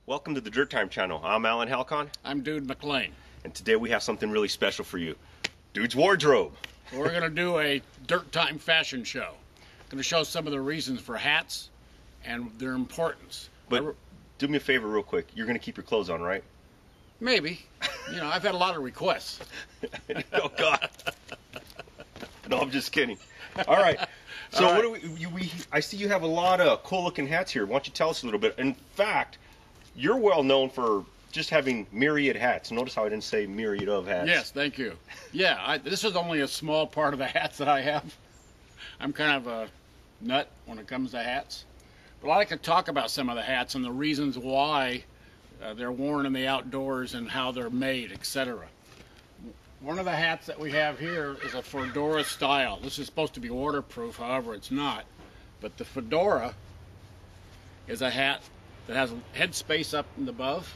Welcome to the Dirttime channel. I'm Alan Halcon. I'm Dude McLean. And today we have something really special for you. Dude's wardrobe. We're going to do a Dirttime fashion show. Going to show some of the reasons for hats and their importance. But do me a favor real quick. You're going to keep your clothes on, right? Maybe. You know, I've had a lot of requests. Oh, God. No, I'm just kidding. All right. So All right. what do I see you have a lot of cool-looking hats here. Why don't you tell us a little bit? In fact, you're well known for just having myriad hats. Notice how I didn't say myriad of hats. Yes, thank you. Yeah, this is only a small part of the hats that I have. I'm kind of a nut when it comes to hats. But I like to talk about some of the hats and the reasons why they're worn in the outdoors and how they're made, etc. One of the hats that we have here is a fedora style. This is supposed to be waterproof, however it's not. But the fedora is a hat that has head space up and above.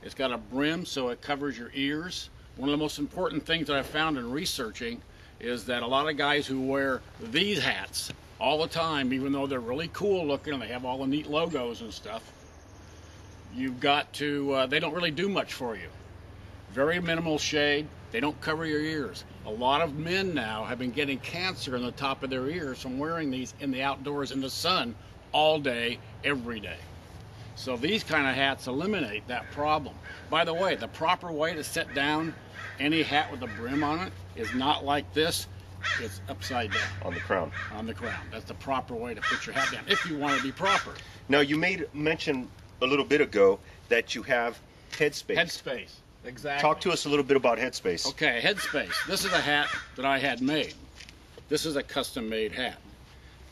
It's got a brim so it covers your ears. One of the most important things that I found in researching is that a lot of guys who wear these hats all the time, even though they're really cool looking and they have all the neat logos and stuff, you've got to, they don't really do much for you. Very minimal shade. They don't cover your ears. A lot of men now have been getting cancer in the top of their ears from wearing these in the outdoors in the sun all day, every day. So these kind of hats eliminate that problem. By the way, the proper way to set down any hat with a brim on it is not like this. It's upside down. On the crown. On the crown. That's the proper way to put your hat down, if you want to be proper. Now, you made mention a little bit ago that you have headspace. Headspace. Exactly. Talk to us a little bit about headspace. Okay, headspace. This is a hat that I had made. This is a custom-made hat.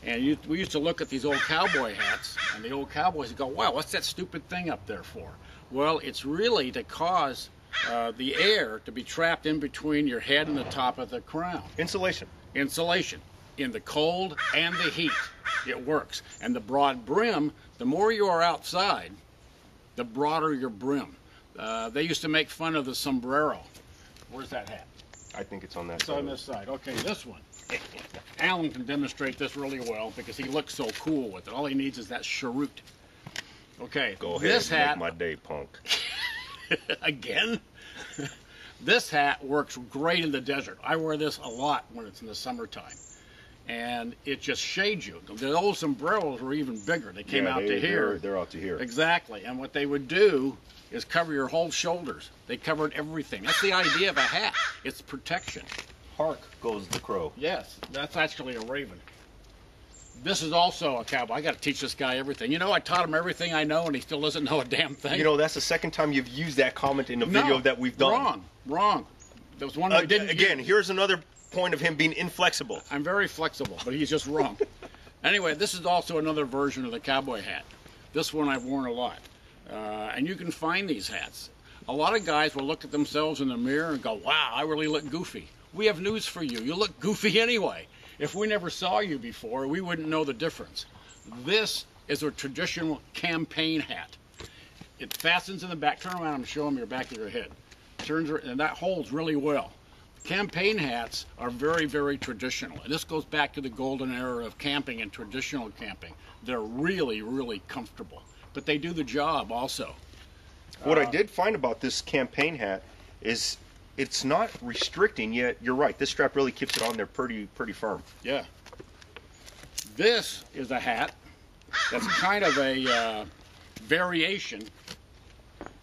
And we used to look at these old cowboy hats, and the old cowboys would go, wow, what's that stupid thing up there for? Well, it's really to cause the air to be trapped in between your head and the top of the crown. Insulation. Insulation. In the cold and the heat, it works. And the broad brim, the more you are outside, the broader your brim. They used to make fun of the sombrero. Where's that hat? I think it's on that It's side. on this side. Okay, this one. Alan can demonstrate this really well because he looks so cool with it. All he needs is that cheroot. Okay, Go ahead, this hat, make my day, punk. again, this hat works great in the desert. I wear this a lot when it's in the summertime. And it just shades you. The old sombreros were even bigger. They came out to here. They're out to here. Exactly. And what they would do is cover your whole shoulders. They covered everything. That's the idea of a hat. It's protection. Hark goes the crow. Yes, that's actually a raven. This is also a cowboy. I got to teach this guy everything. You know, I taught him everything I know, and he still doesn't know a damn thing. You know, that's the second time you've used that comment in a video that we've done. Wrong. There was one we didn't. Again, here's another point of him being inflexible. I'm very flexible, but he's just wrong. Anyway, this is also another version of the cowboy hat. This one I've worn a lot. And you can find these hats. A lot of guys will look at themselves in the mirror and go, wow, I really look goofy. We have news for you. You look goofy anyway. If we never saw you before, we wouldn't know the difference. This is a traditional campaign hat. It fastens in the back. Turn around and show them your back of your head. And that holds really well. Campaign hats are very, very traditional. And this goes back to the golden era of camping and traditional camping. They're really, really comfortable. But they do the job also. What I did find about this campaign hat is it's not restricting, yet you're right. This strap really keeps it on there pretty firm. Yeah. This is a hat that's kind of a variation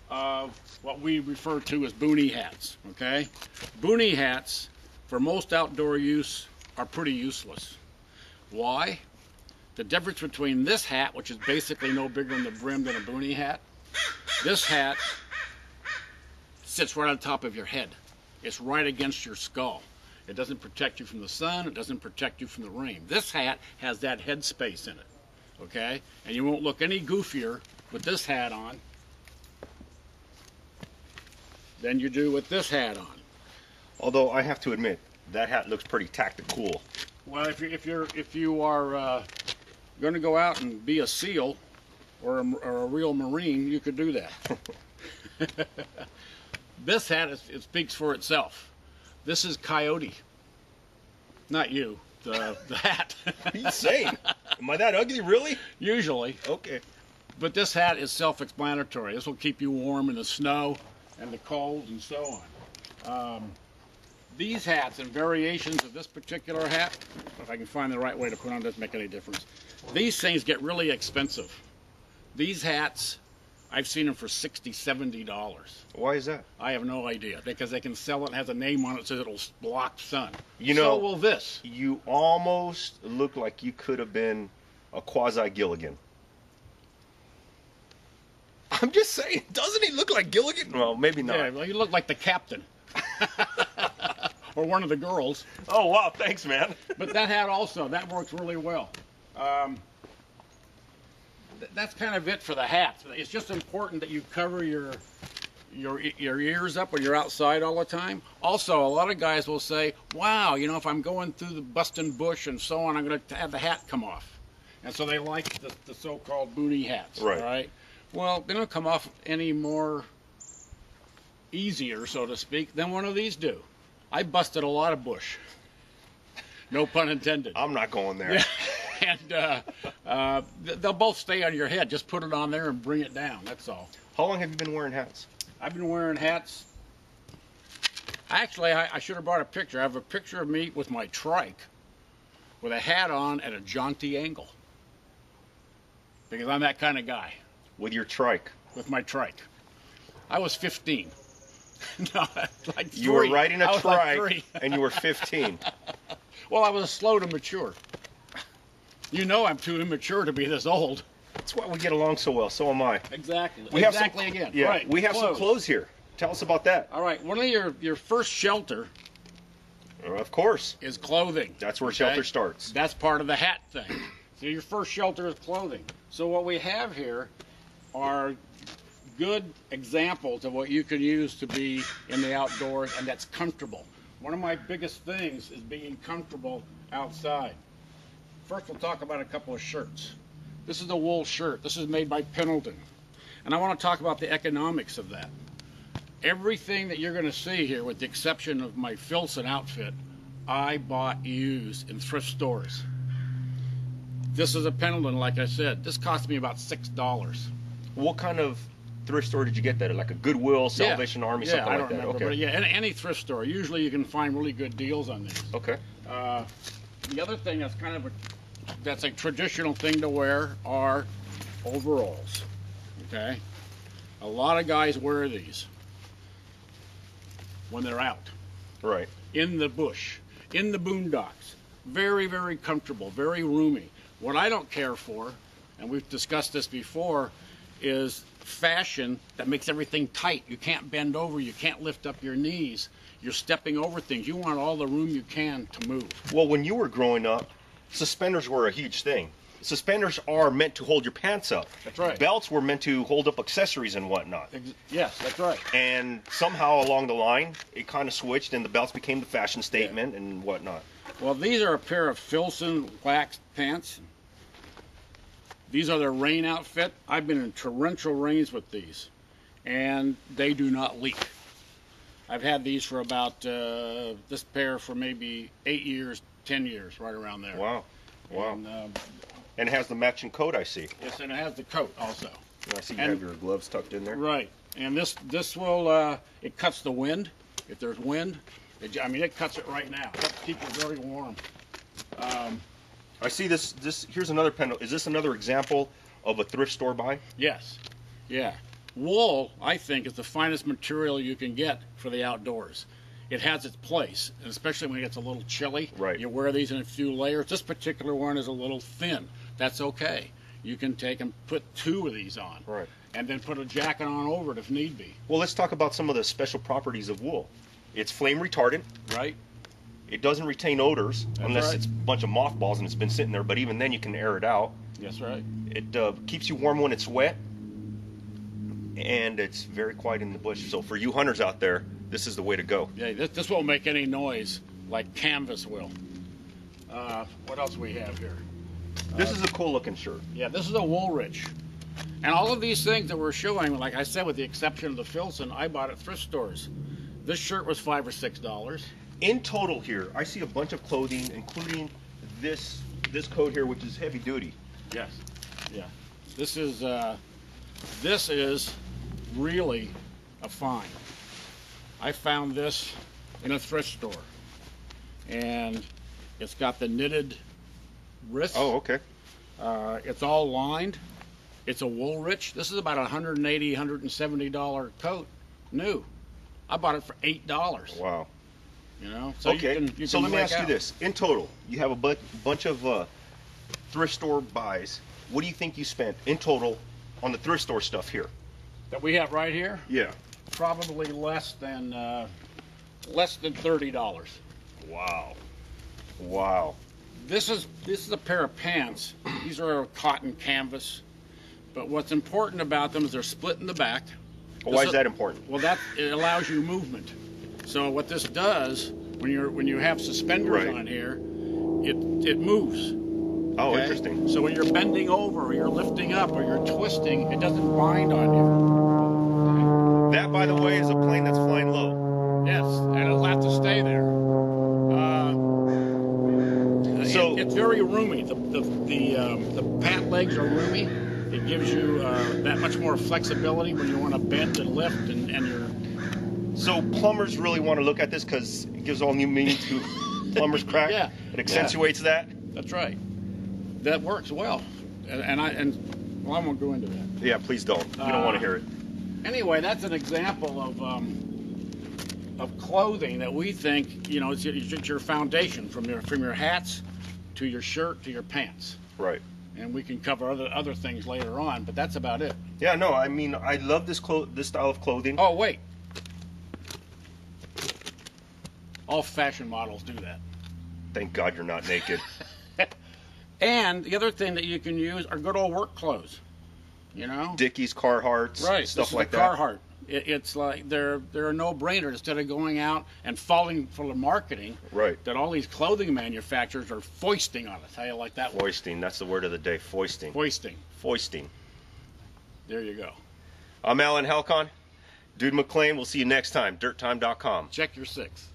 of what we refer to as boonie hats, okay? Boonie hats, for most outdoor use, are pretty useless. Why? The difference between this hat, which is basically no bigger in the brim than a boonie hat, this hat sits right on top of your head. It's right against your skull. It doesn't protect you from the sun. It doesn't protect you from the rain. This hat has that head space in it, okay? And you won't look any goofier with this hat on than you do with this hat on. Although I have to admit, that hat looks pretty tactical. Well, if you are going to go out and be a SEAL or a real Marine, you could do that. This hat, it speaks for itself. This is Coyote. Not you, the hat. What are you saying? Am I that ugly, really? Usually. Okay. But this hat is self-explanatory. This will keep you warm in the snow and the cold and so on. These hats and variations of this particular hat, if I can find the right way to put on, doesn't make any difference. These things get really expensive. These hats, I've seen them for $60, $70. Why is that? I have no idea, because they can sell it, has a name on it, so it'll block sun. You know, so will this. You almost look like you could have been a quasi-Gilligan. I'm just saying, doesn't he look like Gilligan? Well, maybe not. Yeah, well, you look like the captain. Or one of the girls. Oh, wow, thanks, man. But that hat also, that works really well. That's kind of it for the hats. It's just important that you cover your ears up when you're outside all the time. Also, a lot of guys will say, wow, you know, if I'm going through the busting bush and so on, I'm going to have the hat come off. And so they like the so-called booty hats. Right. Right? Well, they don't come off any more easier, so to speak, than one of these do. I busted a lot of bush. No pun intended. I'm not going there. And they'll both stay on your head. Just put it on there and bring it down. That's all. How long have you been wearing hats? I've been wearing hats. Actually, I should have brought a picture. I have a picture of me with my trike with a hat on at a jaunty angle. Because I'm that kind of guy. With your trike? With my trike. I was 15. No, like 3. You were riding a trike like and you were 15. Well, I was slow to mature. You know I'm too immature to be this old. That's why we get along so well. So am I. Exactly. We have exactly some, again. Yeah, right. we have some clothes here. Tell us about that. All right. One of your first shelter Of course. is clothing. That's where shelter starts. That's part of the hat thing. So your first shelter is clothing. So what we have here are good examples of what you can use to be in the outdoors, and that's comfortable. One of my biggest things is being comfortable outside. First, we'll talk about a couple of shirts. This is a wool shirt. This is made by Pendleton. And I want to talk about the economics of that. Everything that you're going to see here, with the exception of my Filson outfit, I bought used in thrift stores. This is a Pendleton, like I said. This cost me about $6. What kind of thrift store did you get that? Like a Goodwill, Salvation Army, something I don't like that? remember, Okay. but yeah, any thrift store. Usually you can find really good deals on these. Okay. The other thing that's kind of that's a traditional thing to wear are overalls. Okay, a lot of guys wear these when they're out Right. in the bush, in the boondocks. Very, very comfortable, very roomy. What I don't care for, and we've discussed this before, is fashion that makes everything tight. You can't bend over, you can't lift up your knees. You're stepping over things. You want all the room you can to move. Well, when you were growing up, suspenders were a huge thing. Suspenders are meant to hold your pants up. That's right. Belts were meant to hold up accessories and whatnot. Yes, that's right. And somehow along the line, it kind of switched, and the belts became the fashion statement and whatnot. Well, these are a pair of Filson waxed pants. These are their rain outfit. I've been in torrential rains with these, and they do not leak. I've had these for about, this pair for maybe 8 years, 10 years, right around there. Wow. Wow. And it has the matching coat, I see. yes, and it has the coat also. And I see you And- have your gloves tucked in there. Right. And this will, it cuts the wind. If there's wind, it cuts it right now. It keeps it very warm. I see this. Here's another pendant. Is this another example of a thrift store buy? Yes. Yeah. Wool, I think, is the finest material you can get for the outdoors. It has its place, and especially when it gets a little chilly. Right. You wear these in a few layers. This particular one is a little thin. That's okay. You can take and put 2 of these on. Right. And then put a jacket on over it if need be. Well, let's talk about some of the special properties of wool. It's flame retardant. Right? It doesn't retain odors unless right. it's a bunch of mothballs and it's been sitting there, but even then you can air it out. Yes, right. It keeps you warm when it's wet, and it's very quiet in the bush. So for you hunters out there, this is the way to go. Yeah, this won't make any noise like canvas will. What else we have here? This is a cool looking shirt. Yeah, this is a Woolrich. And all of these things that we're showing, like I said, with the exception of the Filson, I bought at thrift stores. This shirt was $5 or $6. In total here, I see a bunch of clothing, including this coat here, which is heavy duty. Yes. Yeah. This is This is really a find. I found this in a thrift store, and it's got the knitted wrists. Oh, okay. It's all lined. It's a Woolrich. This is about $180, $170 coat, new. I bought it for $8. Wow. You know, so okay. So let me ask you this: in total, you have a bunch of thrift store buys. What do you think you spent in total on the thrift store stuff here? That we have right here, Yeah. probably less than $30. Wow. Wow. This is a pair of pants. These are cotton canvas, but what's important about them is they're split in the back. Why is that important? Well, it allows you movement. So what this does when you have suspenders on here, it moves. Oh, okay? interesting. So when you're bending over or you're lifting up or you're twisting, it doesn't bind on you. That, by the way, is a plane that's flying low. Yes, and it'll have to stay there. So it's very roomy. The pant legs are roomy. It gives you that much more flexibility when you want to bend and lift and you're. So plumbers really want to look at this because it gives all new meaning to plumber's crack. Yeah. It accentuates that. That's right. That works well, and I won't go into that. Yeah, please don't. You don't want to hear it. Anyway, that's an example of clothing that we think, you know, it's your foundation from your hats to your shirt to your pants. Right. And we can cover other things later on, but that's about it. Yeah, no, I mean, I love this style of clothing. Oh, wait. All fashion models do that. Thank God you're not naked. And the other thing that you can use are good old work clothes. You know? Dickies, Carhartts, right. stuff This like is that. Carhartt. It's like they're a no-brainer instead of going out and falling for the marketing. Right. That all these clothing manufacturers are foisting on us. How you like that word? Foisting. That's the word of the day. Foisting. Foisting. Foisting. There you go. I'm Alan Halcon. Dude McLean. We'll see you next time. Dirttime.com. Check your 6.